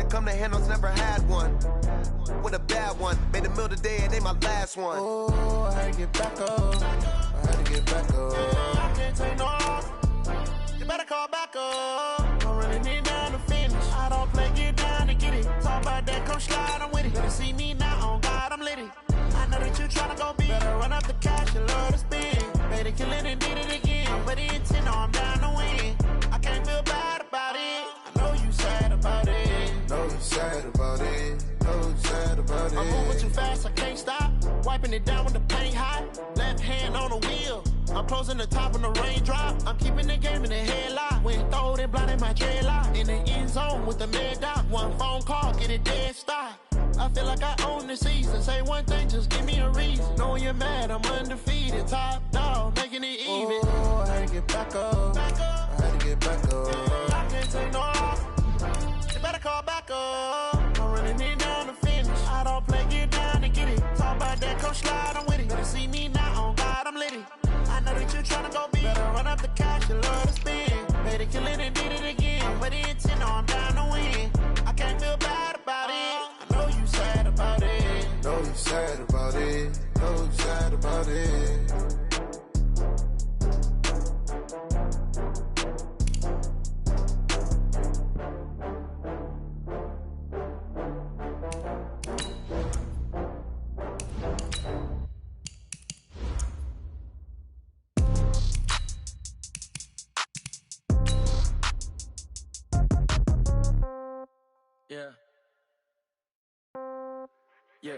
come to handles, never had one. With a bad one, made a meal today and they my last one. Oh, I had to get back up. I had to get back up. I can't take no off. You better call back up. I'm running it down to finish. I don't play, get down to get it. Talk about that, come slide, I'm with it. Better see me now, on God, I'm litty. I know that you tryna go big. Better run up the cash, you love to spend. Better kill it and did it again. I'm with the intent, no, I'm down to win. I can't feel bad about it. I know you sad about it. Know you sad about it. Know you sad about it. I'm moving too fast, I can't stop. Wiping it down with the paint hot. Left hand on the wheel. I'm closing the top when the raindrop. I'm keeping the game in the headlock. When throwed and blinded my dreadlock. In the end zone with the mad dot. One phone call, get it dead stop. I feel like I own the season. Say one thing, just give me a reason. Knowing you're mad, I'm undefeated. Top dog, making it even. Oh, I had to get back up. I had to get back up. I can't take no off. You better call back up. I'm running it down to finish. I don't play, get down to get it. Talk about that, come slide, I'm with it. Better see me now, on God, I'm litty. I know that you tryna go big. Better run up the cash, you love to spend. Better kill it and did it again. I'm with the intent, no, I'm down to win. I can't feel bad about it. I know you sad about it. Know you sad about it. Know you sad about it. Yeah. Yeah.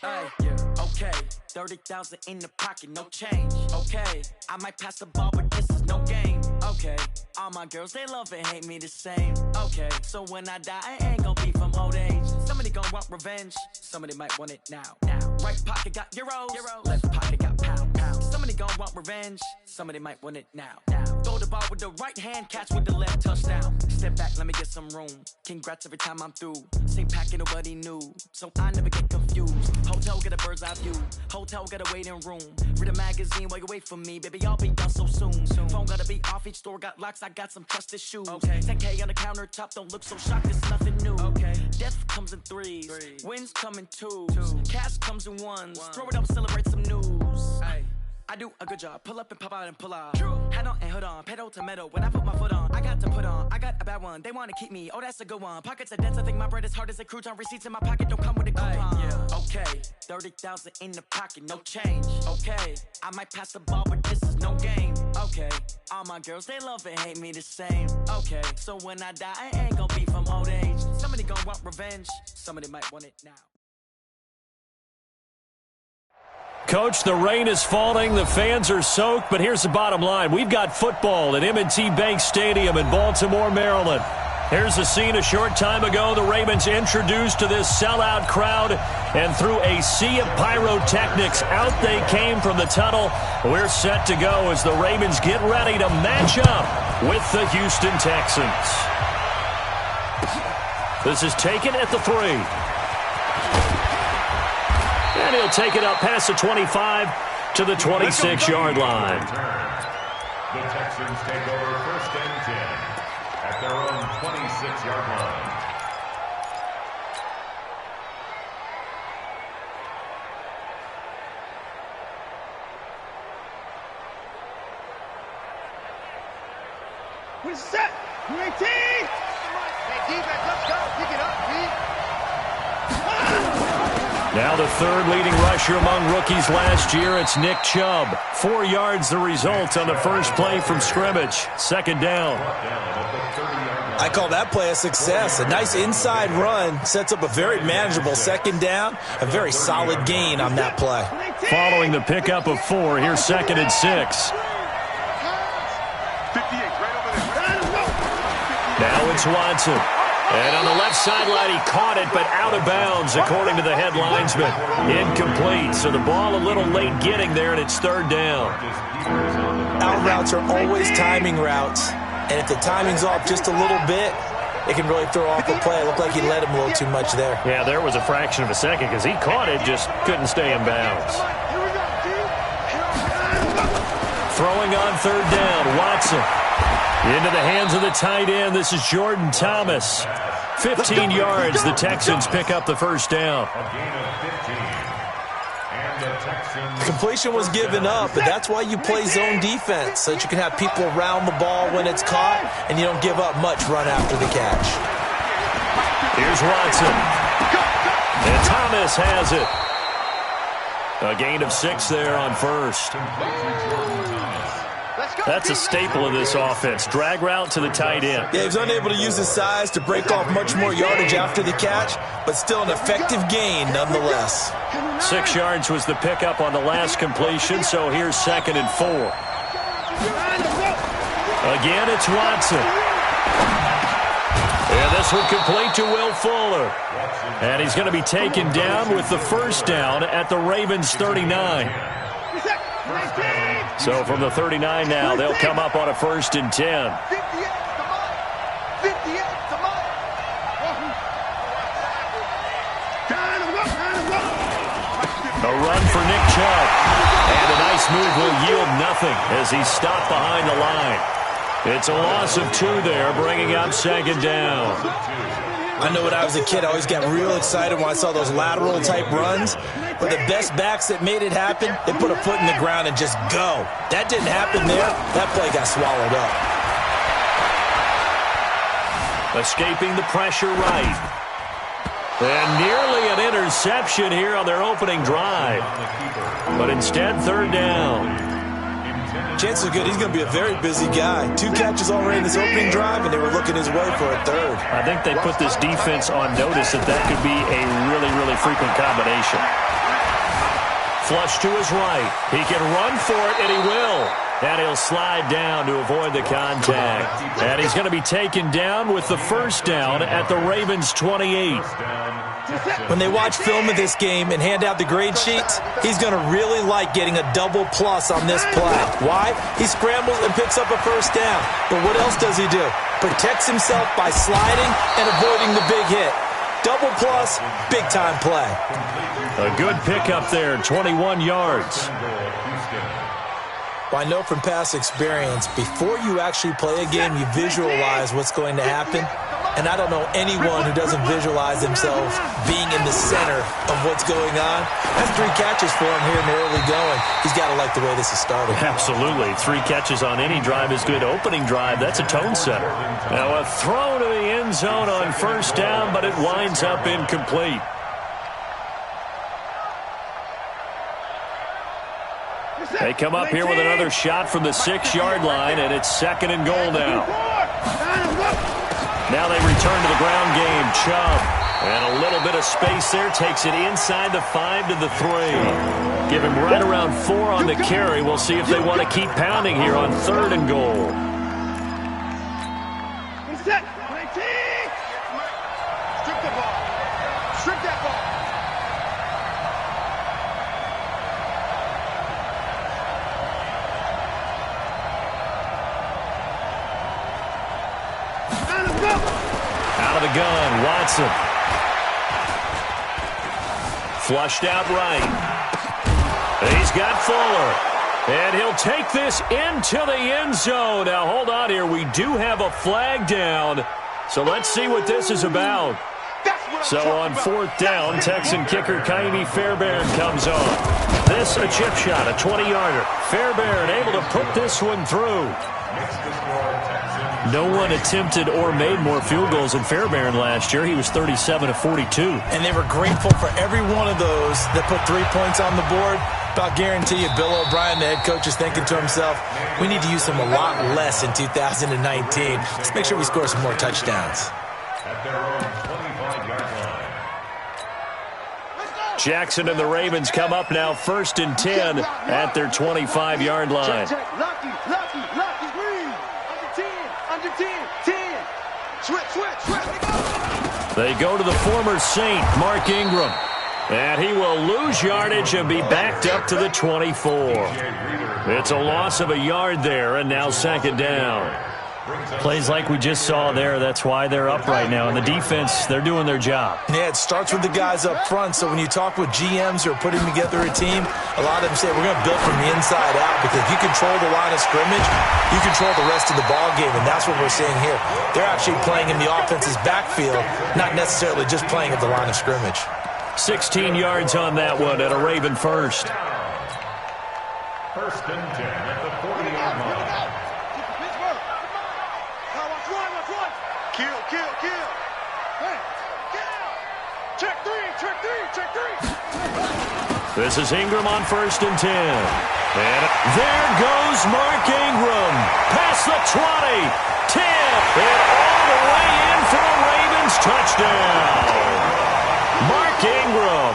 Hey, yeah. Okay. 30,000 in the pocket, no change. Okay. I might pass the ball, but this is no game. Okay. All my girls, they love and hate me the same. Okay. So when I die, I ain't gon' be from old age. Somebody gon' want revenge. Somebody might want it now. Right pocket got euros. Left pocket got pound. Somebody gon' want revenge. Somebody might want it now. Throw the ball with the right hand, catch with the left, touchdown. Step back, let me get some room. Congrats every time I'm through. Same packet, nobody knew, so I never get confused. Hotel get a bird's eye view. Hotel got a waiting room. Read a magazine while you wait for me, baby. I'll be done so soon. Phone gotta be off. Each store got locks. I got some trusted shoes. Okay. 10K on the countertop. Don't look so shocked. It's nothing new. Okay. Death comes in threes. Wins come in twos. Cash comes in ones. Throw it up, celebrate some news. Ay. I do a good job. Pull up and pop out and pull out. Head on and hood on. Pedal to metal. When I put my foot on, I got to put on. I got a bad one. They want to keep me. Oh, that's a good one. Pockets are dense. I think my bread is hard as a crouton. Receipts in my pocket don't come with a coupon. Yeah. Okay. 30,000 in the pocket. No change. Okay. I might pass the ball, but this is no game. Okay. All my girls, they love and hate me the same. Okay. So when I die, I ain't gonna be from old age. Somebody gonna want revenge. Somebody might want it now. Coach, the rain is falling, the fans are soaked, but here's the bottom line. We've got football at M&T Bank Stadium in Baltimore, Maryland. Here's the scene a short time ago. The Ravens introduced to this sellout crowd, and through a sea of pyrotechnics, out they came from the tunnel. We're set to go as the Ravens get ready to match up with the Houston Texans. This is taken at the 3. And he'll take it up past the 25 to the 26-yard line. The Texans take over 1st and 10 at their own 26-yard line. We're set. We're 18. Hey, defense, let's go. Pick it up, Pete. Now the third leading rusher among rookies last year, it's Nick Chubb. 4 yards the result on the first play from scrimmage. 2nd down. I call that play a success. A nice inside run sets up a very manageable 2nd down. A very solid gain on that play. Following the pickup of 4, here's 2nd and 6. Now it's Watson. And on the left sideline, he caught it, but out of bounds, according to the head linesman. Incomplete, so the ball a little late getting there, and it's 3rd down. Out routes are always timing routes, and if the timing's off just a little bit, it can really throw off the play. It looked like he let him a little too much there. Yeah, there was a fraction of a second because he caught it, just couldn't stay in bounds. Throwing on 3rd down, Watson. Into the hands of the tight end. This is Jordan Thomas. 15 yards. The Texans pick up the first down. A gain of 15. And the Texans... Completion was given up, but that's why you play zone defense, so that you can have people around the ball when it's caught, and you don't give up much run after the catch. Here's Watson. And Thomas has it. A gain of 6 there on first. That's a staple of this offense. Drag route to the tight end. Yeah, he was unable to use his size to break off much more yardage after the catch, but still an effective gain nonetheless. 6 yards was the pickup on the last completion, so here's 2nd and 4. Again, it's Watson. And this one complete to Will Fuller. And he's going to be taken down with the first down at the Ravens 39. So from the 39 now, they'll come up on a 1st and 10. A run for Nick Chubb. And a nice move will yield nothing as he's stopped behind the line. It's a loss of 2 there, bringing up 2nd down. I know when I was a kid, I always got real excited when I saw those lateral-type runs. But the best backs that made it happen, they put a foot in the ground and just go. That didn't happen there. That play got swallowed up. Escaping the pressure right. And nearly an interception here on their opening drive. But instead, 3rd down. Chances are good he's going to be a very busy guy. 2 catches already in this opening drive, and they were looking his way for a 3rd. I think they put this defense on notice that could be a really, really frequent combination. Flush to his right. He can run for it, and he will. And he'll slide down to avoid the contact. And he's going to be taken down with the first down at the Ravens 28. When they watch film of this game and hand out the grade sheets, he's going to really like getting a double plus on this play. Why? He scrambles and picks up a first down. But what else does he do? Protects himself by sliding and avoiding the big hit. Double plus, big-time play. A good pickup there, 21 yards. Well, I know from past experience, before you actually play a game, you visualize what's going to happen. And I don't know anyone who doesn't visualize themselves being in the center of what's going on. That's 3 catches for him here in the early going. He's got to like the way this is starting. Absolutely. 3 catches on any drive is good. Opening drive, that's a tone setter. Now a throw to the end zone on first down, but it winds up incomplete. They come up here with another shot from the 6-yard line, and it's 2nd and goal now. Now they return to the ground game. Chubb, and a little bit of space there, takes it inside the 5 to the 3. Give him right around 4 on the carry. We'll see if they want to keep pounding here on 3rd and goal. Set. Strip the ball. Strip that ball. Out of the gun, Watson. Flushed out right. He's got Fuller. And he'll take this into the end zone. Now, hold on here. We do have a flag down. So let's see what this is about. So on 4th down, Texan kicker Kaimi Fairbairn comes on. This a chip shot, a 20-yarder. Fairbairn able to put this one through. No one attempted or made more field goals than Fairbairn last year. He was 37 of 42. And they were grateful for every one of those that put 3 points on the board. I'll guarantee you Bill O'Brien, the head coach, is thinking to himself, we need to use him a lot less in 2019. Let's make sure we score some more touchdowns. At their own 25-yard line. Jackson and the Ravens come up now 1st and 10 at their 25-yard line. Lucky, green. Under 10. Switch. They go to the former Saint, Mark Ingram. And he will lose yardage and be backed up to the 24. It's a loss of a yard there, and now 2nd down. Plays like we just saw there. That's why they're up right now. And the defense, they're doing their job. Yeah, it starts with the guys up front. So when you talk with GMs who are putting together a team, a lot of them say we're going to build from the inside out, because if you control the line of scrimmage, you control the rest of the ball game, and that's what we're seeing here. They're actually playing in the offense's backfield, not necessarily just playing at the line of scrimmage. 16 yards on that one at a Raven first. First and 10 at the 40-yard line. Kill. Hey, check three. This is Ingram on first and 10. And there goes Mark Ingram. Past the 20, 10, and all the way in for a Ravens touchdown. Mark Ingram,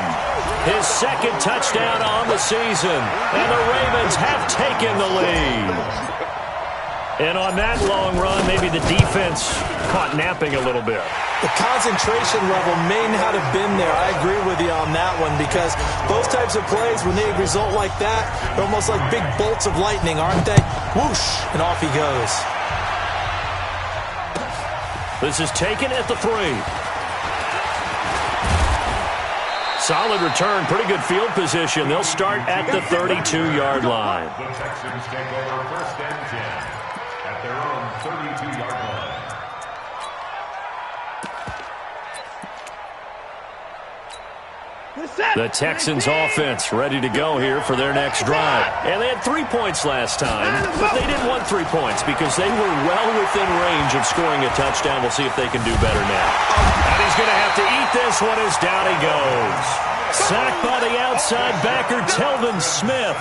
his second touchdown on the season, and the Ravens have taken the lead. And on that long run, maybe the defense caught napping a little bit. The concentration level may not have been there. I agree with you on that one, because those types of plays, when they result like that, they're almost like big bolts of lightning, aren't they? Whoosh, and off he goes. This is taken at the 3. Solid return, pretty good field position. They'll start at the 32-yard line. The Texans take over first and 10 at their own 32-yard line. The Texans offense ready to go here for their next drive. And they had 3 points last time, but they didn't want 3 points because they were well within range of scoring a touchdown. We'll see if they can do better now. And he's going to have to eat this one as down he goes. Sacked by the outside backer, Telvin Smith.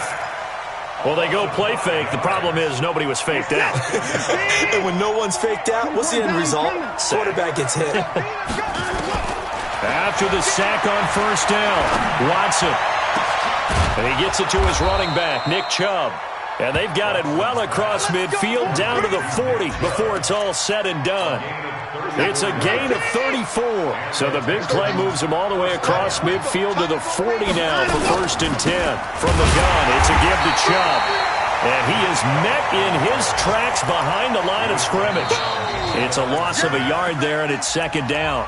Well, they go play fake. The problem is nobody was faked out. And when no one's faked out, what's the end result? Quarterback gets hit. After the sack on first down, Watson. And he gets it to his running back, Nick Chubb. And they've got it well across midfield down to the 40 before it's all said and done. It's a gain of 34. So the big play moves him all the way across midfield to the 40 now for first and 10. From the gun, it's a give to Chubb. And he is met in his tracks behind the line of scrimmage. It's a loss of a yard there, and it's second down.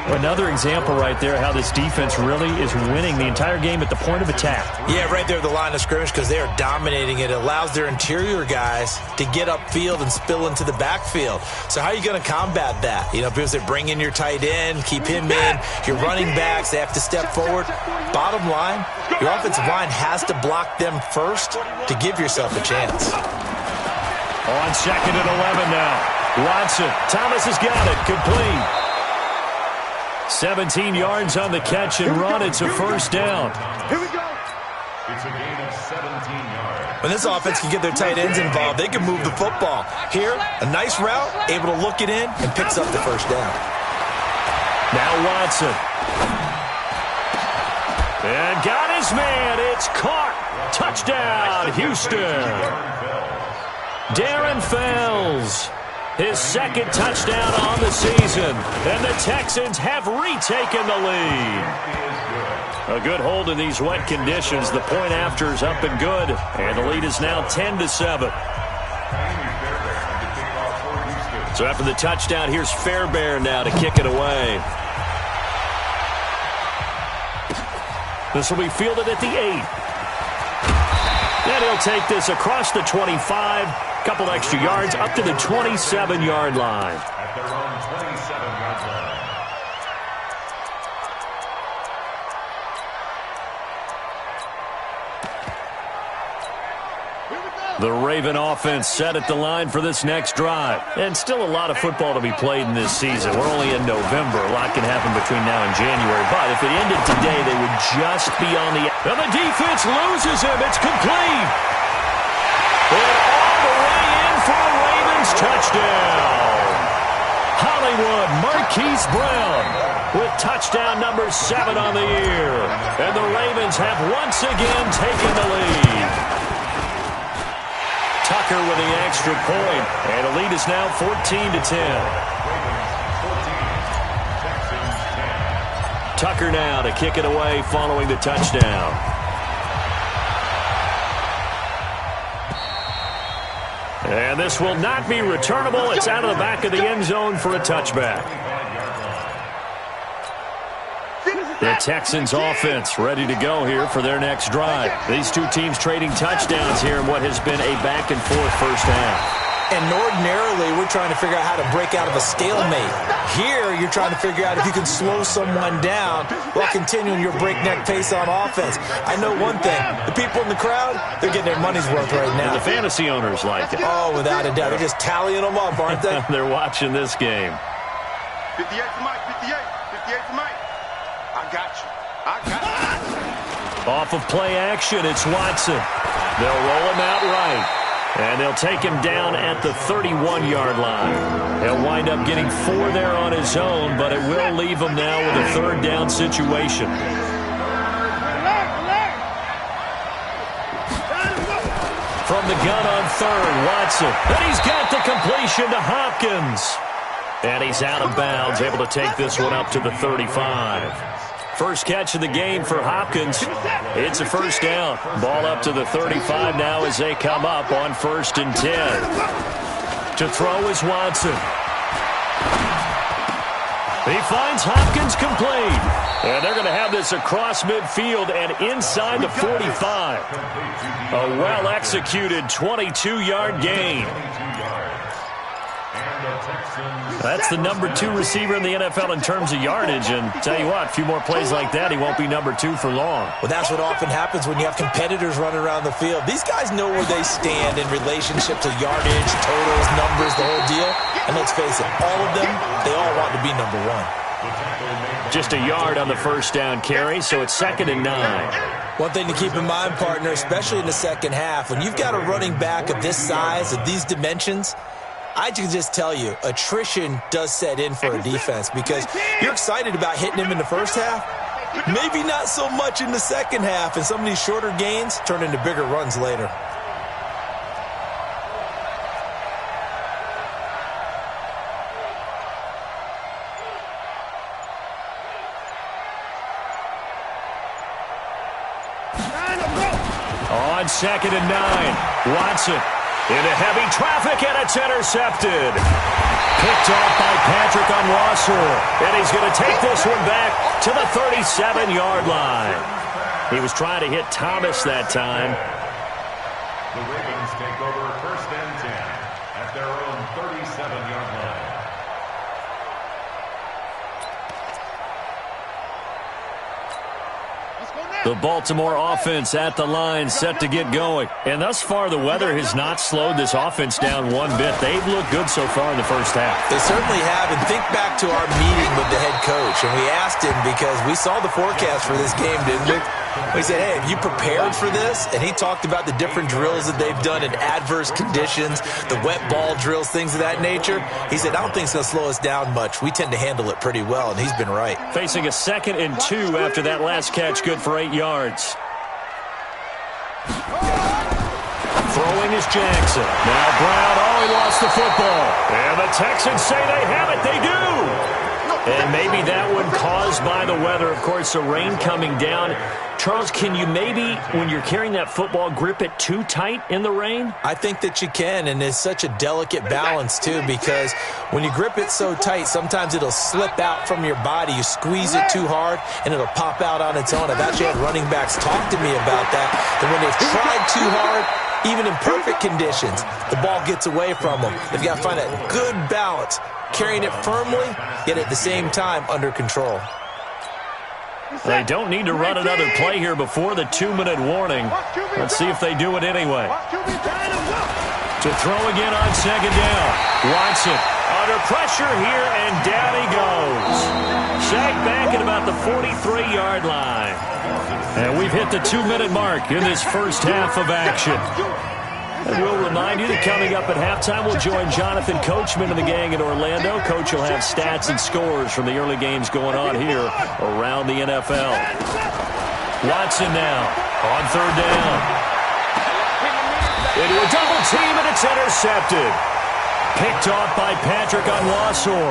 Another example right there how this defense really is winning the entire game at the point of attack. Yeah, right there at the line of scrimmage, because they are dominating it. It allows their interior guys to get upfield and spill into the backfield. So how are you going to combat that? You know, because they bring in your tight end, keep him in. Your running backs, they have to step forward. Bottom line, your offensive line has to block them first to give yourself a chance. On second and 11 now. Watson. Thomas has got it. Complete. 17 yards on the catch and run. It's a first down. Here we go. It's a gain of 17 yards. When this offense can get their tight ends involved, they can move the football. Here, a nice route, able to look it in, and picks up the first down. Now Watson. And got his man. It's caught. Touchdown, Houston. Darren Fells. His second touchdown on the season. And the Texans have retaken the lead. A good hold in these wet conditions. The point after is up and good. And the lead is now 10-7. So after the touchdown, here's Fairbairn now to kick it away. This will be fielded at the 8. And he'll take this across the 25. Couple extra yards up to the 27-yard line. At their own 27-yard line. The Raven offense set at the line for this next drive. And still a lot of football to be played in this season. We're only in November. A lot can happen between now and January. But if it ended today, they would just be on the... And the defense loses him. It's complete. And all the way in for a Ravens touchdown. Hollywood Marquise Brown with touchdown number 7 on the year. And the Ravens have once again taken the lead. Tucker with the extra point, and the lead is now 14-10. Tucker now to kick it away following the touchdown. And this will not be returnable. It's out of the back of the end zone for a touchback. The Texans offense ready to go here for their next drive. These two teams trading touchdowns here in what has been a back-and-forth first half. And ordinarily, we're trying to figure out how to break out of a stalemate. Here, you're trying to figure out if you can slow someone down while continuing your breakneck pace on offense. I know one thing. The people in the crowd, they're getting their money's worth right now. And the fantasy owners like it. Oh, without a doubt. They're just tallying them up, aren't they? They're watching this game. 58 to Mike, 58 to Mike. I got you. Off of play action, it's Watson. They'll roll him out right. And they'll take him down at the 31-yard line. He'll wind up getting 4 there on his own, but it will leave him now with a third down situation. From the gun on third, Watson. And he's got the completion to Hopkins. And he's out of bounds, able to take this one up to the 35. First catch of the game for Hopkins. It's a first down. Ball up to the 35 now as they come up on 1st and 10. To throw is Watson. He finds Hopkins complete. And they're going to have this across midfield and inside the 45. A well-executed 22-yard gain. That's the number 2 receiver in the NFL in terms of yardage. And tell you what, a few more plays like that, he won't be number 2 for long. Well, that's what often happens when you have competitors running around the field. These guys know where they stand in relationship to yardage, totals, numbers, the whole deal. And let's face it, all of them, they all want to be number 1. Just a yard on the first down carry, so it's 2nd and 9. One thing to keep in mind, partner, especially in the second half, when you've got a running back of this size, of these dimensions, I can just tell you, attrition does set in for a defense because you're excited about hitting him in the first half. Maybe not so much in the second half, and some of these shorter gains turn into bigger runs later. On 2nd and 9, Watson into heavy traffic, and it's intercepted. Picked off by Patrick on Rossor. And he's going to take this one back to the 37-yard line. He was trying to hit Thomas that time. The Ravens take over 1st and 10 at their own 37-yard line. The Baltimore offense at the line, set to get going. And thus far, the weather has not slowed this offense down one bit. They've looked good so far in the first half. They certainly have. And think back to our meeting with the head coach. And we asked him because we saw the forecast for this game, didn't we? We said, hey, have you prepared for this? And he talked about the different drills that they've done in adverse conditions, the wet ball drills, things of that nature. He said, I don't think it's going to slow us down much. We tend to handle it pretty well, and he's been right. Facing a 2nd and 2 after that last catch, good for 8 yards. Throwing is Jackson. Now Brown, he lost the football. And the Texans say they have it. They do. And maybe that one caused by the weather. Of course, the rain coming down. Charles, can you maybe, when you're carrying that football, grip it too tight in the rain? I think that you can, and it's such a delicate balance, too, because when you grip it so tight, sometimes it'll slip out from your body. You squeeze it too hard, and it'll pop out on its own. I've actually had running backs talk to me about that when they've tried too hard, even in perfect conditions, the ball gets away from them. They've got to find a good balance, carrying it firmly, yet at the same time under control. They don't need to run another play here before the 2-minute warning. Let's see if they do it anyway. To throw again on 2nd down. Watson under pressure here, and down he goes. Sacked back at about the 43-yard line. And we've hit the 2-minute mark in this first half of action. And we'll remind you that coming up at halftime, we'll join Jonathan Coachman and the gang in Orlando. Coach will have stats and scores from the early games going on here around the NFL. Watson now on 3rd down. Into a double team, and it's intercepted. Picked off by Patrick on Rossor.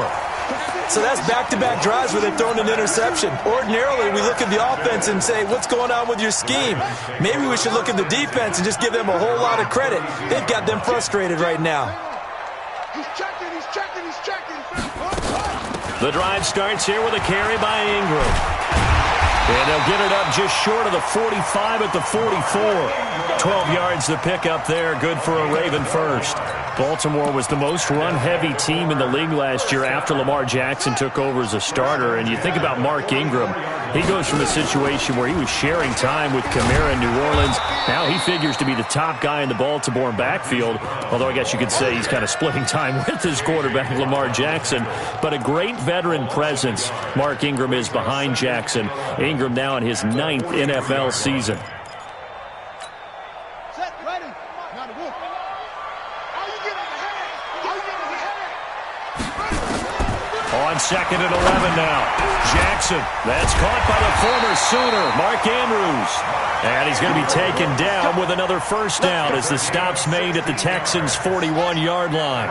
So that's back-to-back drives where they're throwing an interception. Ordinarily, we look at the offense and say, what's going on with your scheme? Maybe we should look at the defense and just give them a whole lot of credit. They've got them frustrated right now. He's checking. The drive starts here with a carry by Ingram. And they'll get it up just short of the 45 at the 44. 12 yards to pick up there. Good for a Raven first. Baltimore was the most run-heavy team in the league last year after Lamar Jackson took over as a starter. And you think about Mark Ingram. He goes from a situation where he was sharing time with Kamara in New Orleans. Now he figures to be the top guy in the Baltimore backfield. Although I guess you could say he's kind of splitting time with his quarterback, Lamar Jackson. But a great veteran presence Mark Ingram is behind Jackson. Ingram now in his 9th NFL season. On 2nd and 11 now. Jackson, that's caught by the former Sooner, Mark Andrews. And he's going to be taken down with another first down as the stop's made at the Texans' 41-yard line.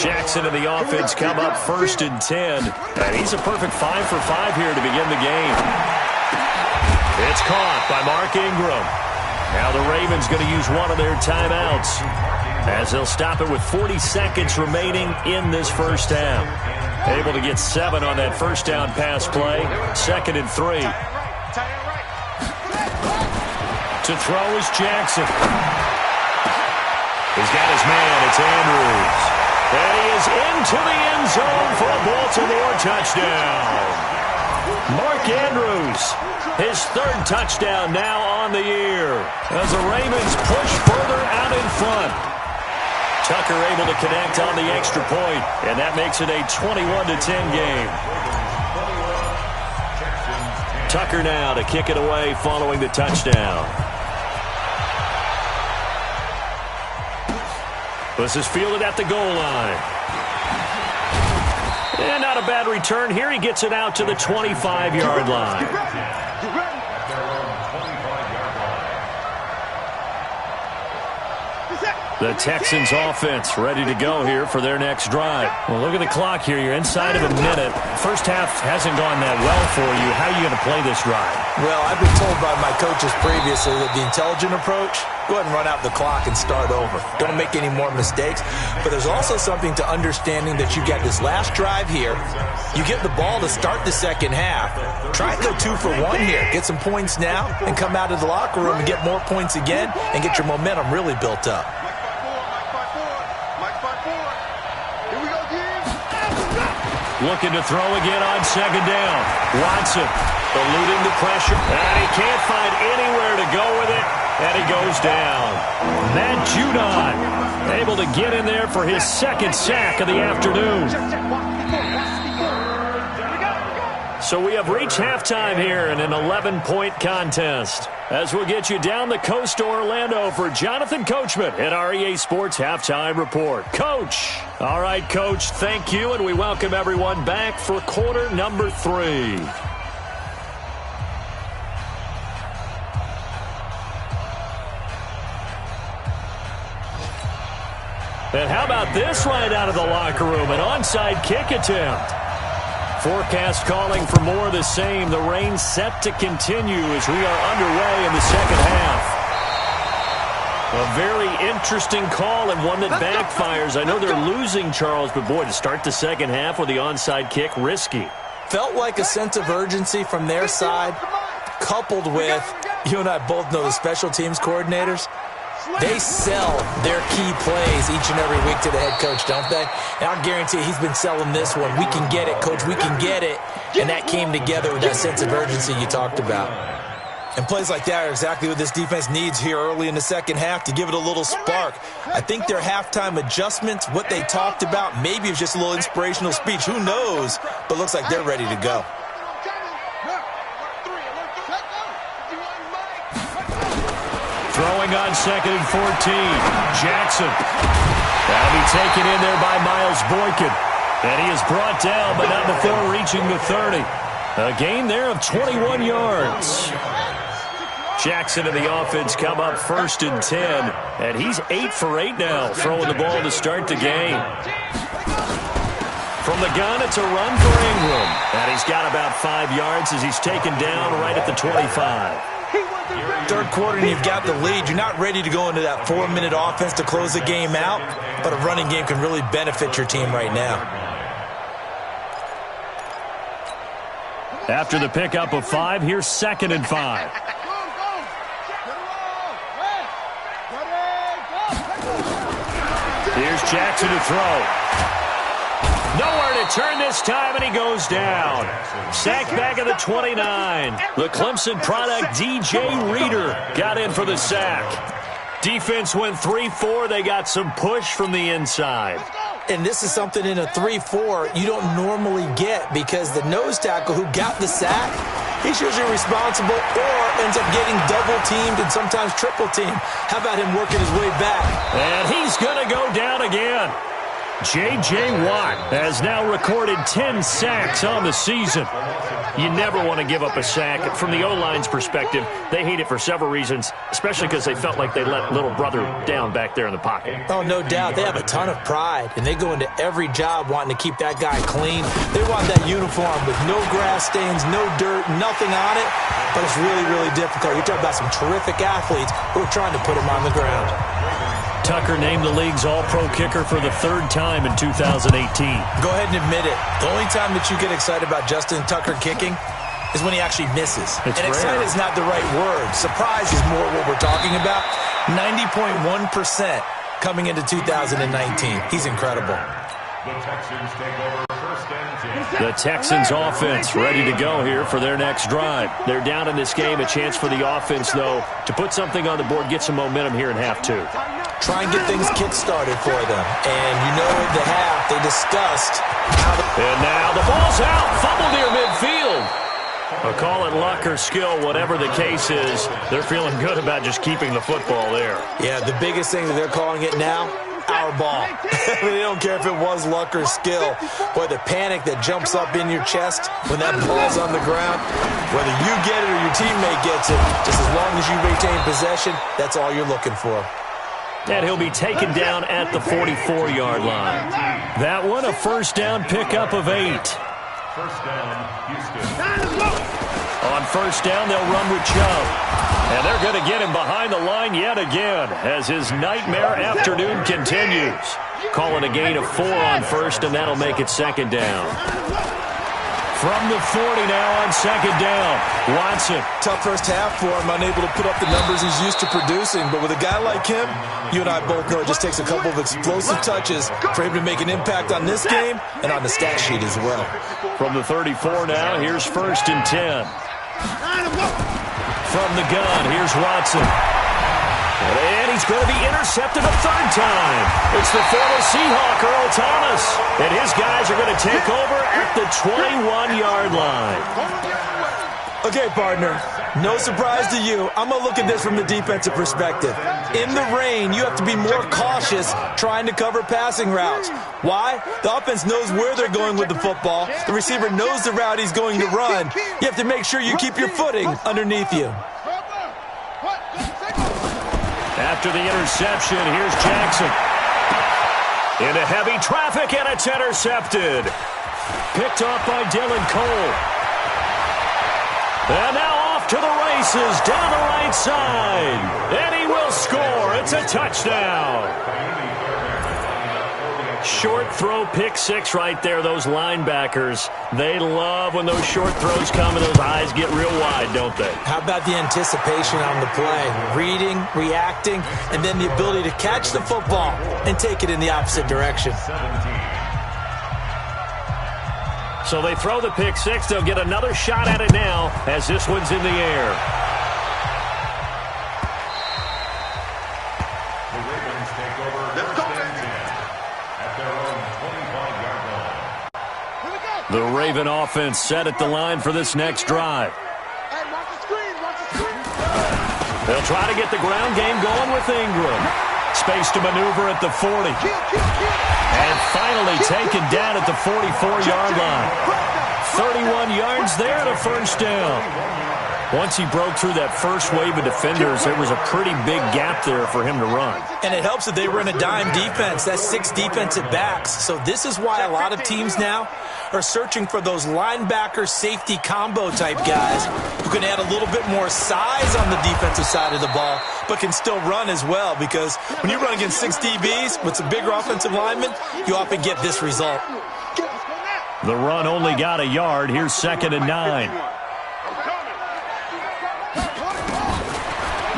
Jackson and the offense come up 1st and 10. And he's a perfect 5 for 5 here to begin the game. It's caught by Mark Ingram. Now the Ravens going to use one of their timeouts as they'll stop it with 40 seconds remaining in this first half. Able to get 7 on that first down pass play. 2nd and 3. To throw is Jackson. He's got his man. It's Andrews. And he is into the end zone for a Baltimore touchdown. Mark Andrews, his 3rd touchdown now on the year as the Ravens push further out in front. Tucker able to connect on the extra point, and that makes it a 21-10 game. Tucker now to kick it away following the touchdown. This is fielded at the goal line. And not a bad return here. He gets it out to the 25-yard line. The Texans offense ready to go here for their next drive. Well, look at the clock here. You're inside of a minute. First half hasn't gone that well for you. How are you going to play this drive? Well, I've been told by my coaches previously that the intelligent approach, go ahead and run out the clock and start over. Don't make any more mistakes. But there's also something to understanding that you got this last drive here. You get the ball to start the second half. Try and go 2 for 1 here. Get some points now and come out of the locker room and get more points again and get your momentum really built up. Looking to throw again on 2nd down. Watson eluding the pressure. And he can't find anywhere to go with it. And he goes down. Matt Judon able to get in there for his 2nd sack of the afternoon. So we have reached halftime here in an 11-point contest. As we'll get you down the coast to Orlando for Jonathan Coachman at our EA Sports Halftime Report. Coach. All right, Coach, thank you, and we welcome everyone back for quarter number 3. And how about this right out of the locker room? An onside kick attempt. Forecast calling for more of the same. The rain set to continue as we are underway in the second half. A very interesting call and one that backfires. I know they're losing, Charles, but boy, to start the second half with the onside kick, risky. Felt like a sense of urgency from their side, coupled with, you and I both know the special teams coordinators. They sell their key plays each and every week to the head coach, don't they? And I guarantee he's been selling this one. We can get it, coach. We can get it. And that came together with that sense of urgency you talked about. And plays like that are exactly what this defense needs here early in the second half to give it a little spark. I think their halftime adjustments, what they talked about, maybe it's just a little inspirational speech. Who knows? But looks like they're ready to go. Throwing on 2nd and 14. Jackson. That'll be taken in there by Miles Boykin. And he is brought down, but not before reaching the 30. A gain there of 21 yards. Jackson and the offense come up 1st and 10. And he's 8 for 8 now, throwing the ball to start the game. From the gun, it's a run for Ingram. And he's got about 5 yards as he's taken down right at the 25. Third quarter and you've got the lead. You're not ready to go into that 4-minute offense to close the game out, but a running game can really benefit your team right now. After the pickup of 5, here's 2nd and 5. Here's Jackson to throw. Nowhere to turn this time, and he goes down. Sacked back at the 29. The Clemson product, DJ Reader, got in for the sack. Defense went 3-4. They got some push from the inside. And this is something in a 3-4 you don't normally get because the nose tackle who got the sack, he's usually responsible or ends up getting double-teamed and sometimes triple-teamed. How about him working his way back? And he's going to go down again. J.J. Watt has now recorded 10 sacks on the season. You never want to give up a sack. From the O-line's perspective, they hate it for several reasons, especially because they felt like they let little brother down back there in the pocket. Oh, no doubt. They have a ton of pride, and they go into every job wanting to keep that guy clean. They want that uniform with no grass stains, no dirt, nothing on it, but it's really, really difficult. You're talking about some terrific athletes who are trying to put him on the ground. Tucker named the league's all-pro kicker for the 3rd time in 2018. Go ahead and admit it. The only time that you get excited about Justin Tucker kicking is when he actually misses. And excited is not the right word. Surprise is more what we're talking about. 90.1% coming into 2019. He's incredible. The Texans take over 1st and 10. The Texans offense ready to go here for their next drive. They're down in this game. A chance for the offense, though, to put something on the board, get some momentum here in half 2. Try and get things kick-started for them. And you know at the half they discussed how and now the ball's out. Fumble near midfield. Call it luck or skill, whatever the case is. They're feeling good about just keeping the football there. Yeah, the biggest thing that they're calling it now, our ball. They don't care if it was luck or skill. Boy, the panic that jumps up in your chest when that ball's on the ground, whether you get it or your teammate gets it, just as long as you retain possession, that's all you're looking for. And he'll be taken down at the 44-yard line. That one, a 1st down pickup of 8. 1st down, Houston. On 1st down, they'll run with Chubb. And they're going to get him behind the line yet again as his nightmare afternoon continues. Calling a gain of 4 on 1st, and that'll make it 2nd down. From the 40 now on 2nd down, Watson. Tough first half for him, unable to put up the numbers he's used to producing. But with a guy like him, you and I both know it just takes a couple of explosive touches for him to make an impact on this game and on the stat sheet as well. From the 34 now, here's 1st and 10. From the gun, here's Watson. And he's going to be intercepted a 3rd time. It's the former Seahawk, Earl Thomas. And his guys are going to take over at the 21-yard line. Okay, partner, no surprise to you. I'm going to look at this from the defensive perspective. In the rain, you have to be more cautious trying to cover passing routes. Why? The offense knows where they're going with the football. The receiver knows the route he's going to run. You have to make sure you keep your footing underneath you. After the interception, here's Jackson. Into heavy traffic, and it's intercepted. Picked off by Dylan Cole. And now off to the races, down the right side. And he will score. It's a touchdown. Short throw, pick 6 right there. Those linebackers, they love when those short throws come and those eyes get real wide, don't they? How about the anticipation on the play? Reading, reacting, and then the ability to catch the football and take it in the opposite direction. So they throw the pick 6. They'll get another shot at it now as this one's in the air. The Raven offense set at the line for this next drive. They'll try to get the ground game going with Ingram. Space to maneuver at the 40. And finally taken down at the 44-yard line. 31 yards there to 1st down. Once he broke through that first wave of defenders, there was a pretty big gap there for him to run. And it helps that they were in a dime defense. That's 6 defensive backs. So this is why a lot of teams now are searching for those linebacker safety combo type guys who can add a little bit more size on the defensive side of the ball, but can still run as well, because when you run against 6 DBs with some bigger offensive linemen, you often get this result. The run only got a yard. Here's 2nd and 9.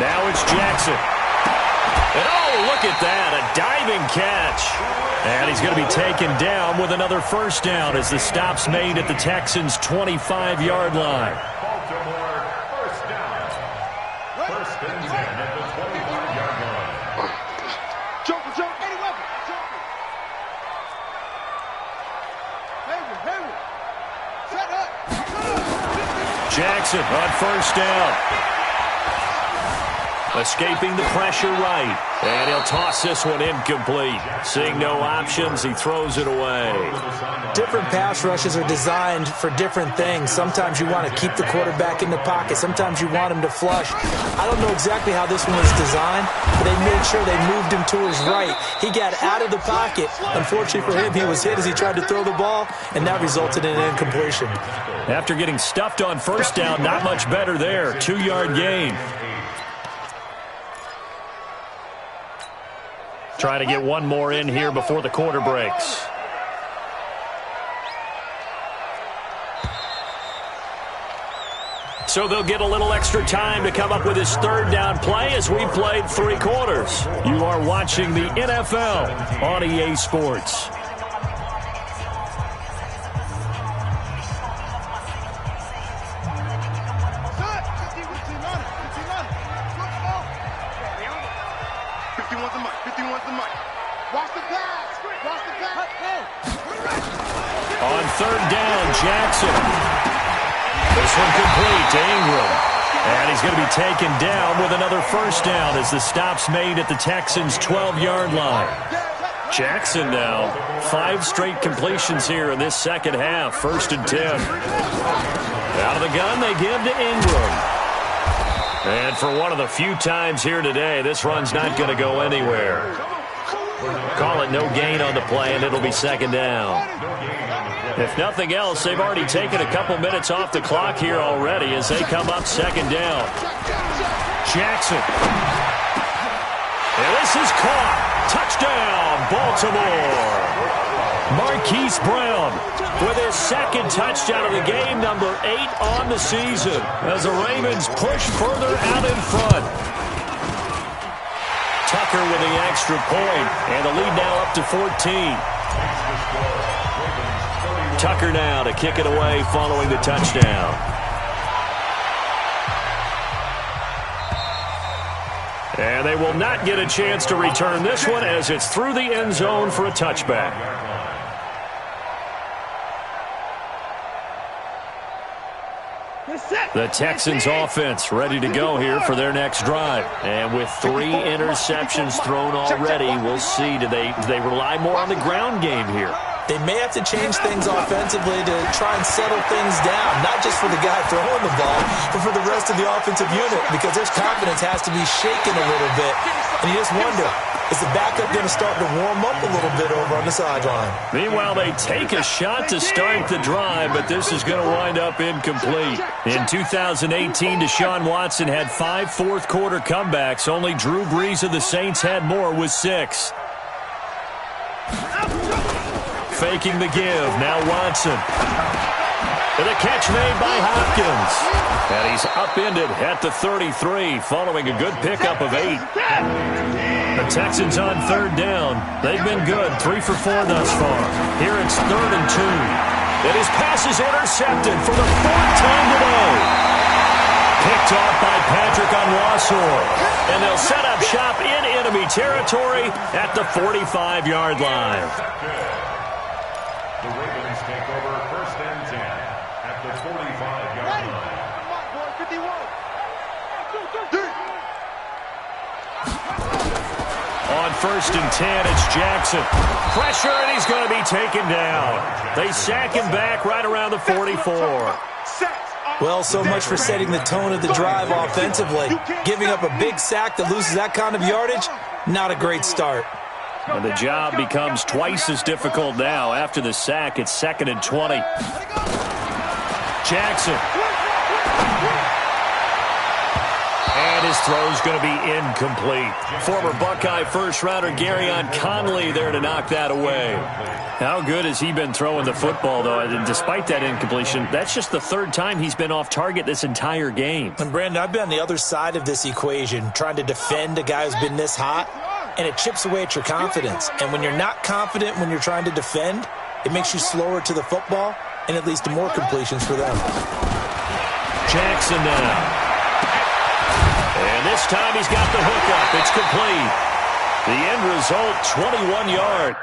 Now it's Jackson. And oh, look at that, a diving catch. And he's going to be taken down with another first down as the stop's made at the Texans' 25-yard line. Baltimore, first down. 1st and 10 at the 25-yard line. Jump, any weapon. Hayward. Set up. Jackson on first down. Escaping the pressure right. And he'll toss this one incomplete. Seeing no options, he throws it away. Different pass rushes are designed for different things. Sometimes you want to keep the quarterback in the pocket. Sometimes you want him to flush. I don't know exactly how this one was designed, but they made sure they moved him to his right. He got out of the pocket. Unfortunately for him, he was hit as he tried to throw the ball, and that resulted in an incompletion. After getting stuffed on first down, not much better there. 2-yard gain. Trying to get one more in here before the quarter breaks. So they'll get a little extra time to come up with his 3rd down play as we played 3 quarters. You are watching the NFL on EA Sports. On 3rd down, Jackson. This one complete to Ingram. And he's going to be taken down with another first down as the stop's made at the Texans' 12-yard line. Jackson now, 5 straight completions here in this second half. 1st and 10. Out of the gun, they give to Ingram. And for one of the few times here today, this run's not going to go anywhere. Call it no gain on the play, and it'll be 2nd down. If nothing else, they've already taken a couple minutes off the clock here already as they come up 2nd down. Jackson. And this is caught. Touchdown, Baltimore. Marquise Brown with his 2nd touchdown of the game, number 8 on the season, as the Ravens push further out in front. Tucker with the extra point, and the lead now up to 14. Tucker now to kick it away following the touchdown. And they will not get a chance to return this one as it's through the end zone for a touchback. The Texans offense ready to go here for their next drive. And with 3 interceptions thrown already, we'll see. Do they rely more on the ground game here? They may have to change things offensively to try and settle things down, not just for the guy throwing the ball, but for the rest of the offensive unit, because their confidence has to be shaken a little bit. And you just wonder, is the backup going to start to warm up a little bit over on the sideline? Meanwhile, they take a shot to start the drive, but this is going to wind up incomplete. In 2018, Deshaun Watson had 5 fourth-quarter comebacks. Only Drew Brees of the Saints had more with 6. Faking the give. Now Watson. And a catch made by Hopkins. And he's upended at the 33 following a good pickup of 8. The Texans on 3rd down. They've been good. 3 for 4 thus far. Here it's 3rd and 2. And his pass is intercepted for the 4th time today. Picked off by Patrick Onwuasor. And they'll set up shop in enemy territory at the 45-yard line. The Ravens take over 1st and 10 at the 45-yard line. On 1st and 10, it's Jackson. Pressure, and he's going to be taken down. They sack him back right around the 44. Sacks Well, so much for setting the tone of the drive offensively. Giving up a big sack that loses that kind of yardage, not a great start. And the job becomes twice as difficult now. After the sack, it's 2nd and 20. Jackson. And his throw's going to be incomplete. Former Buckeye first-rounder Garyon Conley there to knock that away. How good has he been throwing the football, though? And despite that incompletion, that's just the third time he's been off target this entire game. And, Brandon, I've been on the other side of this equation, trying to defend a guy who's been this hot, and it chips away at your confidence. And when you're not confident when you're trying to defend, it makes you slower to the football, and it leads to more completions for them. Jackson now. And this time he's got the hook up. It's complete. The end result, 21-yard.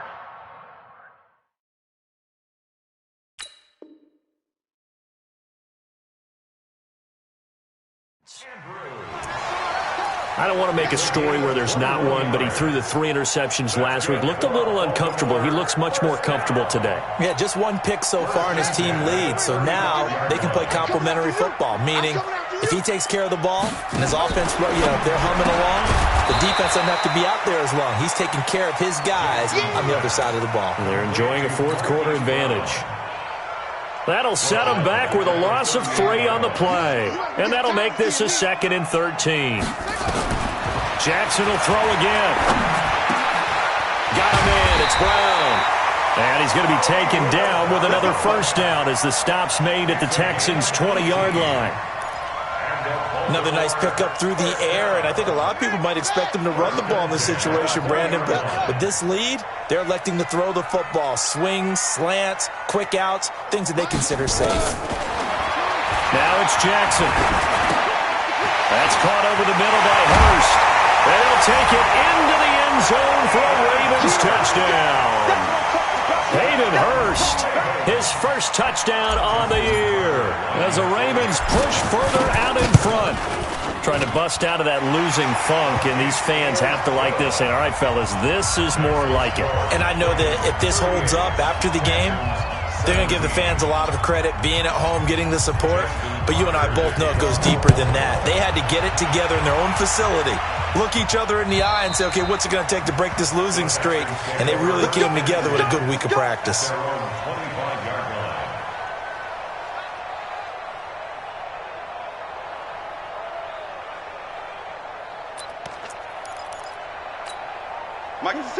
I don't want to make a story where there's not one, but he threw the 3 interceptions last week. Looked a little uncomfortable. He looks much more comfortable today. Yeah, just 1 pick so far and his team leads. So now they can play complementary football, meaning if he takes care of the ball and his offense, if they're humming along, the defense doesn't have to be out there as long. He's taking care of his guys on the other side of the ball. And they're enjoying a fourth-quarter advantage. That'll set them back with a loss of 3 on the play. And that'll make this a 2nd and 13. Jackson will throw again. Got him in. It's Brown. And he's going to be taken down with another first down as the stop's made at the Texans' 20-yard line. Another nice pickup through the air, and I think a lot of people might expect him to run the ball in this situation, Brandon, but with this lead, they're electing to throw the football. Swings, slants, quick outs, things that they consider safe. Now it's Jackson. That's caught over the middle by Hurst. And he'll take it into the end zone for a Ravens touchdown. Hayden Hurst, his first touchdown on the year as the Ravens push further out in front. Trying to bust out of that losing funk, and these fans have to like this. Saying, all right, fellas, this is more like it. And I know that if this holds up after the game, they're going to give the fans a lot of credit, being at home, getting the support. But you and I both know it goes deeper than that. They had to get it together in their own facility, look each other in the eye and say, okay, what's it going to take to break this losing streak? And they really came together with a good week of practice.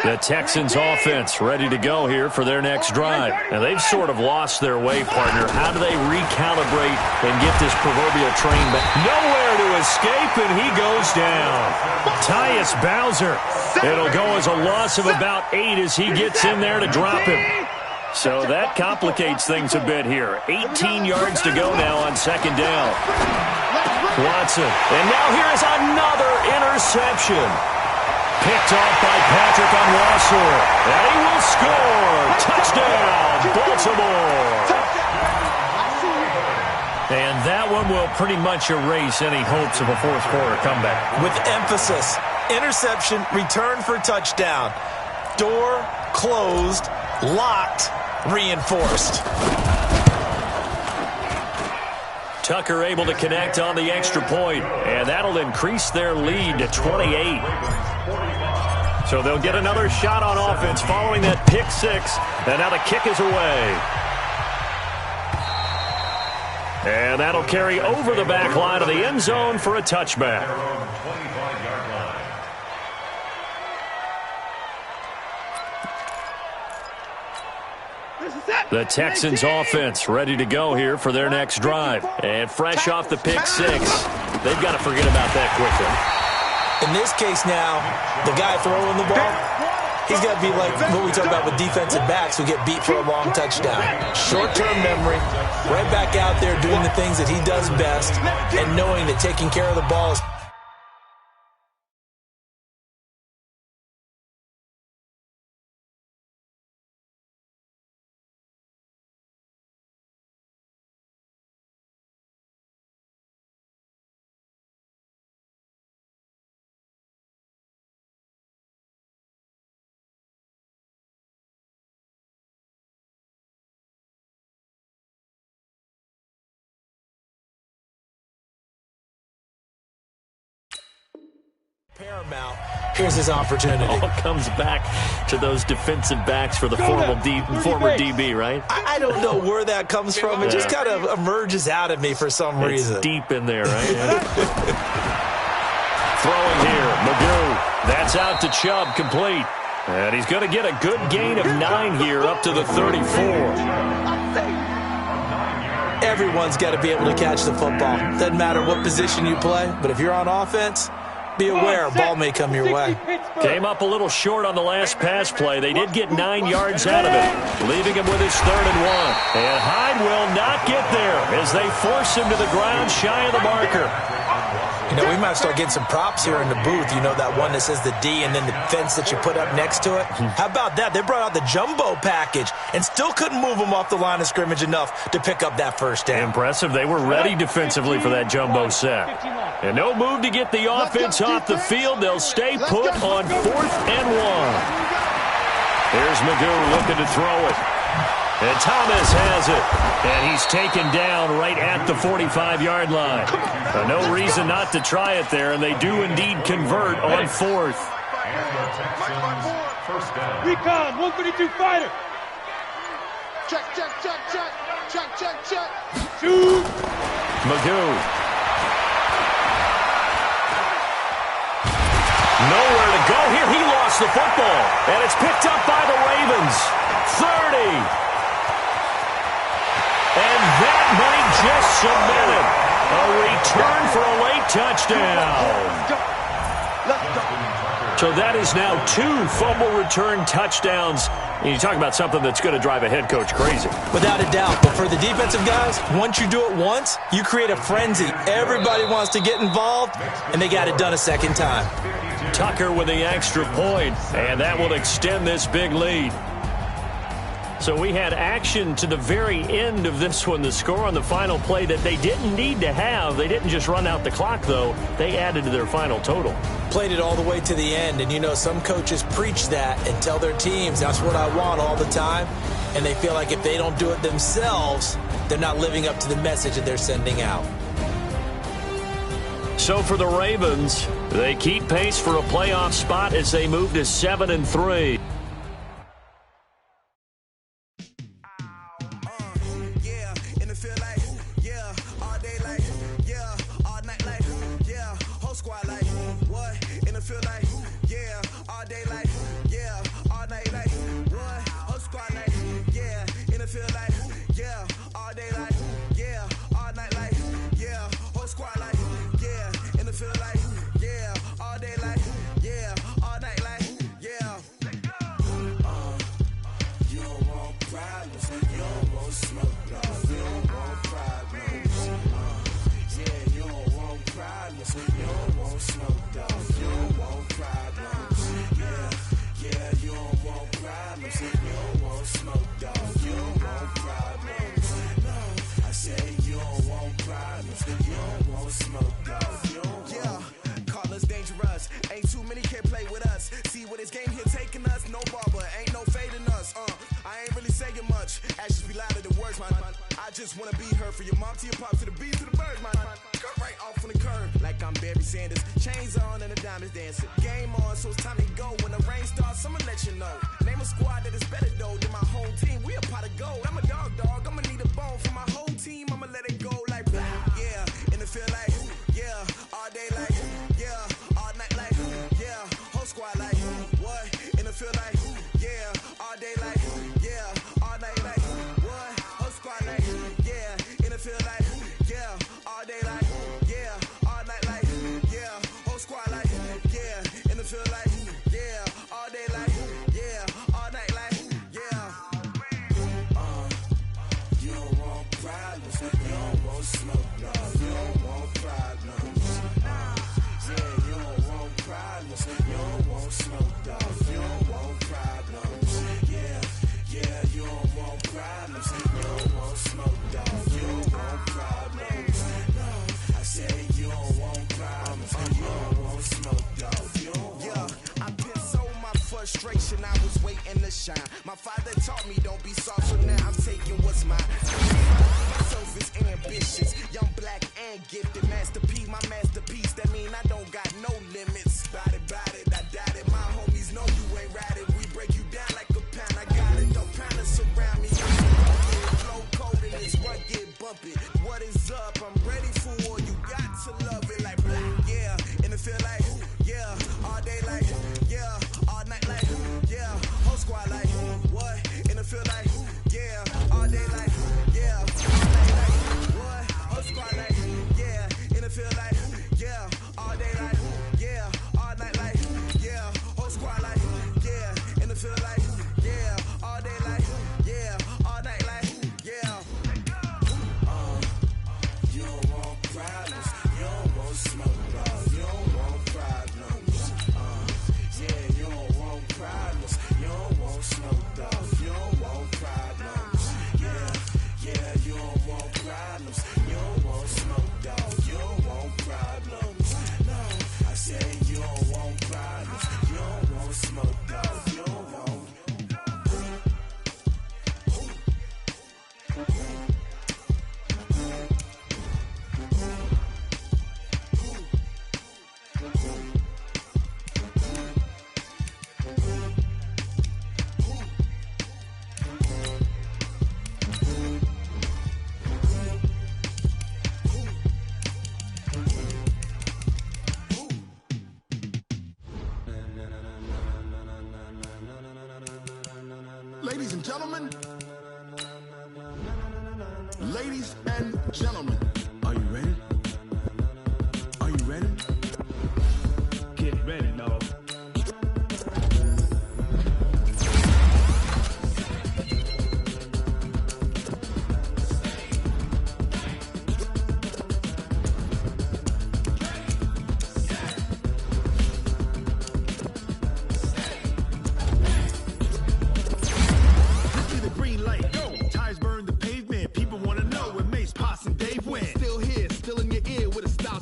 The Texans offense ready to go here for their next drive. And they've sort of lost their way, partner. How do they recalibrate and get this proverbial train back? Nowhere to escape, and he goes down. Tyus Bowser. It'll go as a loss of about 8 as he gets in there to drop him. So that complicates things a bit here. 18 yards to go now on 2nd down. Watson. And now here is another interception. Picked off by Patrick Onwuasor. And he will score. Touchdown, Baltimore. And that one will pretty much erase any hopes of a fourth-quarter comeback. With emphasis, interception, return for touchdown. Door closed, locked, reinforced. Tucker able to connect on the extra point, and that'll increase their lead to 28. So they'll get another shot on offense following that pick 6, and now the kick is away. And that'll carry over the back line of the end zone for a touchback. The Texans offense ready to go here for their next drive. And fresh off the pick 6, they've got to forget about that quickly. In this case now, the guy throwing the ball, he's got to be like what we talk about with defensive backs who get beat for a long touchdown. Short-term memory, right back out there doing the things that he does best, and knowing that taking care of the ball is Paramount. Here's his opportunity. All comes back to those defensive backs for the former DB, right? I don't know where that comes from. It just kind of emerges out of me for some reason. It's deep in there, right? Yeah. Throwing here, Magoo. That's out to Chubb, complete. And he's going to get a good gain of 9 here up to the 34. Everyone's got to be able to catch the football. Doesn't matter what position you play, but if you're on offense, be aware a ball may come your way. Came up a little short on the last pass play. They did get 9 yards out of it, leaving him with his 3rd and 1. And Hyde will not get there as they force him to the ground shy of the marker. You know, we might start getting some props here in the booth. You know, that one that says the D and then the fence that you put up next to it? How about that? They brought out the jumbo package and still couldn't move them off the line of scrimmage enough to pick up that first down. Impressive. They were ready defensively for that jumbo set. And no move to get the offense off the field. They'll stay put on 4th and 1. Here's Magoo looking to throw it. And Thomas has it. And he's taken down right at the 45-yard line. No reason not to try it there, and they do indeed convert on 4th. Recon, 132 fighter. Check. Shoot. Magoo. Nowhere to go here. He lost the football, and it's picked up by the Ravens. 30. And that might just cement it. A return for a late touchdown. So that is now 2 fumble return touchdowns. And you talk about something that's going to drive a head coach crazy. Without a doubt. But for the defensive guys, once you do it once, you create a frenzy. Everybody wants to get involved, and they got it done a second time. Tucker with the extra point, and that will extend this big lead. So we had action to the very end of this one. The score on the final play that they didn't need to have. They didn't just run out the clock, though. They added to their final total. Played it all the way to the end. And, you know, some coaches preach that and tell their teams, that's what I want all the time. And they feel like if they don't do it themselves, they're not living up to the message that they're sending out. So for the Ravens, they keep pace for a playoff spot as they move to 7-3. My father taught me don't be soft, so now I'm taking what's mine. Myself is ambitious, young, black, and gifted. Master P, my masterpiece. That mean I don't got no limits. bump it. What is up? I'm ready for war. You got to love it like black, yeah. And it feel like, yeah. All day like, yeah. All night like, yeah. Whole squad like, what? And it feel like, yeah. All day like, yeah. All night like, what? Whole squad like, yeah. And it feel like, yeah. All day like, yeah. All night like, yeah. Whole squad like, yeah. And it feel like, yeah. All day like, yeah. All night like, yeah. You don't want problems. You don't want smoke, dog. You don't want problems. Yeah, you don't want problems. You don't want smoke, dog. You don't want problems. Yeah, you don't want problems. You don't want smoke, dog. You don't want problems. No, I said you don't want problems. You don't want smoke, dog. You don't want. Ladies and gentlemen, ladies and gentlemen, are you ready? Are you ready? Get ready, no.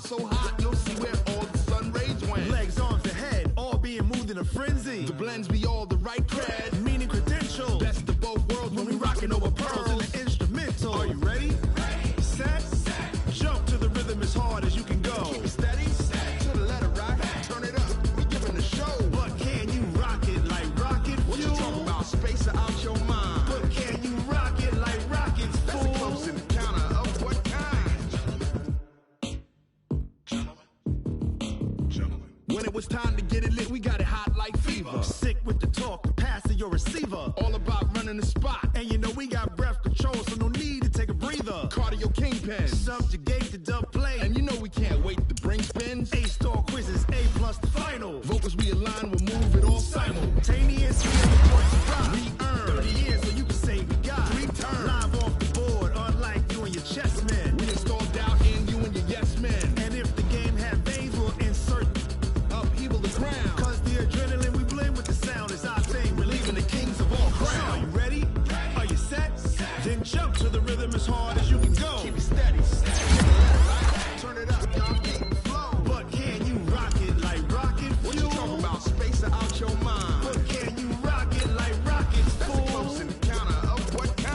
So hot, you'll see where all the sun rays went. Legs, arms, the head, all being moved in a frenzy. The blends be all the right cred, meaning credential. Best of both worlds when we rockin' over pearls in the instrumental. Are you ready? Set, jump to the rhythm as hard as you can go. Keep it steady, to the letter right. Turn it up, we giving the show. But can you rock it like rocket fuel? What you talking about? Space out your mind. But can you rock it like rockets, fool? That's a close encounter of what kind? When it was time to get it lit, we got it hot like fever. Sick with the talk, pass to your receiver. All about running the spot. And you know we got breath control, so no need to take a breather. Cardio kingpin, subjugate the dub play. And you know we can't wait to bring spins. A-star quizzes, A+ the final. Vocals we align, we'll move it all simultaneous. We earn 30 years, so you can say we got 3 turns. Live off the board, unlike you and your chess men. We installed doubt in you and your yes men. And if the game had veins, we'll insert upheaval the ground. Cause the adrenaline we blend with the sound is our thing. We're leaving the kings of all crown. Are you ready? Are you set? Then jump to the rhythm as hard as you can go. Keep it steady. Turn it up, y'all. Keep the flow. But can you rock it like rocket fuel? What you talking about? Space out your mind. But can you rock it like rockets, fool? That's a close encounter of what kind?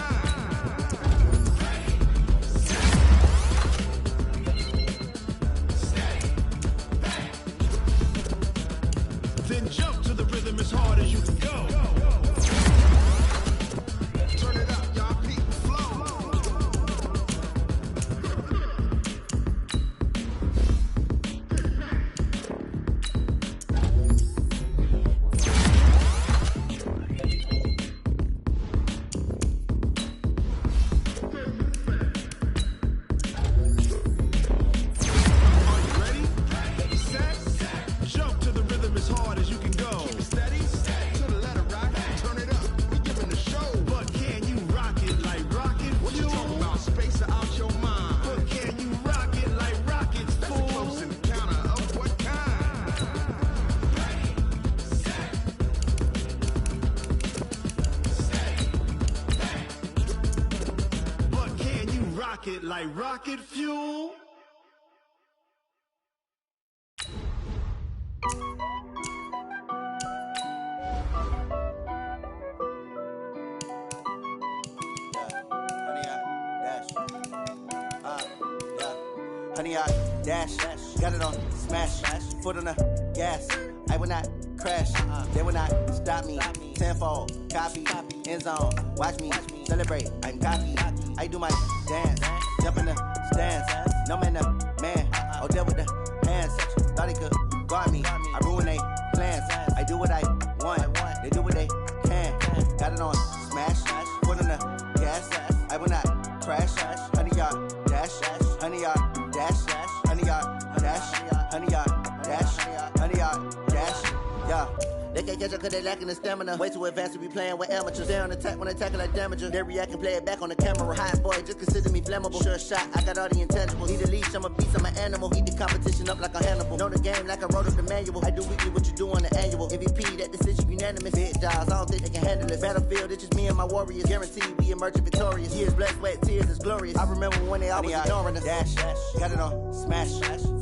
Then jump to the rhythm as hard as you can go. Turn it up, y'all. Keep the flow. It like rocket fuel. Honey, I dash, got it on smash, foot on the gas. I will not crash, they will not stop me. Tenfold, copy, end zone, watch me celebrate. I'm cocky, I do my dance, jump No man, man. Oh, deal with the hands. Thought he could guard me. I ruin they plans. I do what I want. They do what they can. Got it on smash. Put on the gas. I will not crash. 100 yard dash. 100 yard dash. 100 yard dash. 100 yard dash. 100 yard dash. Yeah. They can't catch up cause they lacking the stamina. Way too advanced to be playing with amateurs. They on attack when they tackle like damager. They react and play it back on the camera. Hot boy, just consider me flammable. Sure shot, I got all the intangibles. Need a leash, I'm a beast, I'm an animal. Heat the competition up like a Hannibal. Know the game like I wrote up the manual. I do weekly what you do on the annual. MVP, that decision unanimous. Big jobs, I don't think they can handle it. Battlefield, it's just me and my warriors. Guaranteed we emerging victorious. Years, blood, sweat, tears, it's glorious. I remember when they always ignoring us. Dash, got it on smash.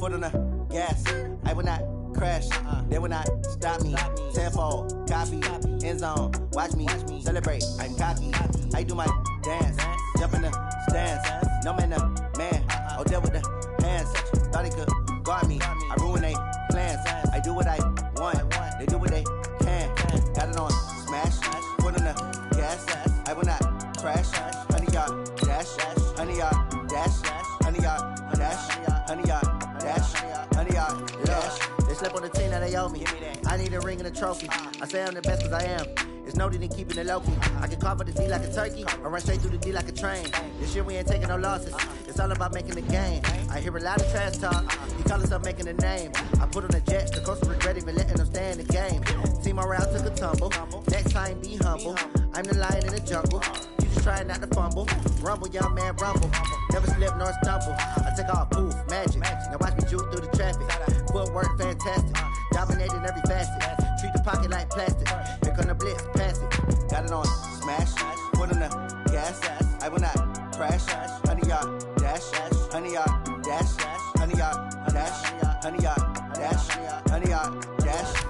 Foot on the gas. I will not crash, they will not stop me. Tenfold, copy, end zone, watch me celebrate. I'm cocky, I do my dance, jump in the stands. No man, man, oh, deal with the hands. Thought he could guard me. I ruin they plans. I do what I want, they do what they can. Got it on smash, put on the gas. I will not crash. 100 yard dash, 100 yard dash, 100 yard dash, 100 yard dash, 100 yard dash. They slept on the team that they owe me. I need a ring and a trophy. I say I'm the best cause I am. It's no need in keeping it low-key. I can carve up the D like a turkey or run straight through the D like a train. This year we ain't taking no losses. It's all about making the game. I hear a lot of trash talk. You call us up making a name. I put on the jet. The coach regret even letting them stay in the game. Team around took a tumble. Next time be humble. I'm the lion in the jungle. You just trying not to fumble. Rumble, young man, rumble. Never slip nor stumble. I take off, poof, magic. Now watch me juke through the traffic. Footwork fantastic. Dominating every facet. Treat the pocket like plastic. Here come the blitz, pass it. Got it on smash. Put on the gas. I will not crash. 100 yard dash. 100 yard dash. 100 yard dash. 100 yard dash. 100 yard dash.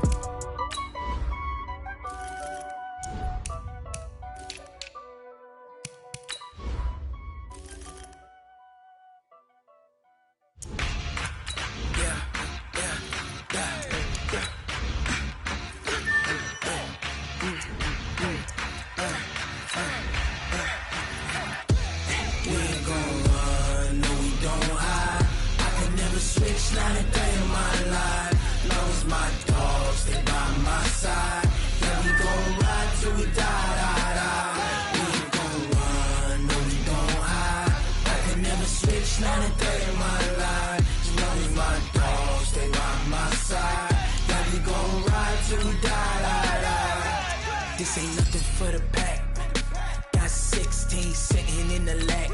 Not a day in my life. Knows my dogs, they by my side. Yeah, we gon' ride till we die. We ain't gon' run, no, we don't hide. I can never switch, not a day in my life. Knows my dogs, they by my side. Yeah, we gon' ride till we die. This ain't nothing for the pack. Got 16 sitting in the lag.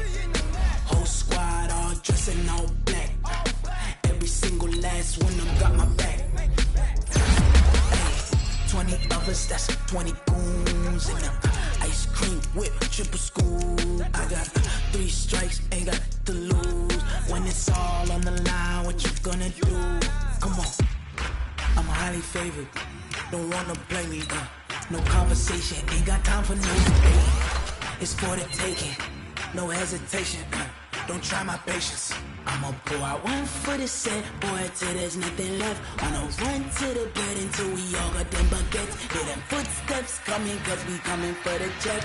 Whole squad all dressing all black. Every single last one of them got my back. Hey, 20 of us, that's 20 goons. And ice cream whip, triple school. I got 3 strikes, ain't got to lose. When it's all on the line, what you gonna do? Come on, I'm highly favored. Don't wanna play me, no conversation, ain't got time for no debate. It's for the taking, no hesitation. Don't try my patience. I'ma pour out one for the set, boy, till there's nothing left. Wanna run to the bed until we all got them baguettes. Hear them footsteps coming, cause we coming for the check.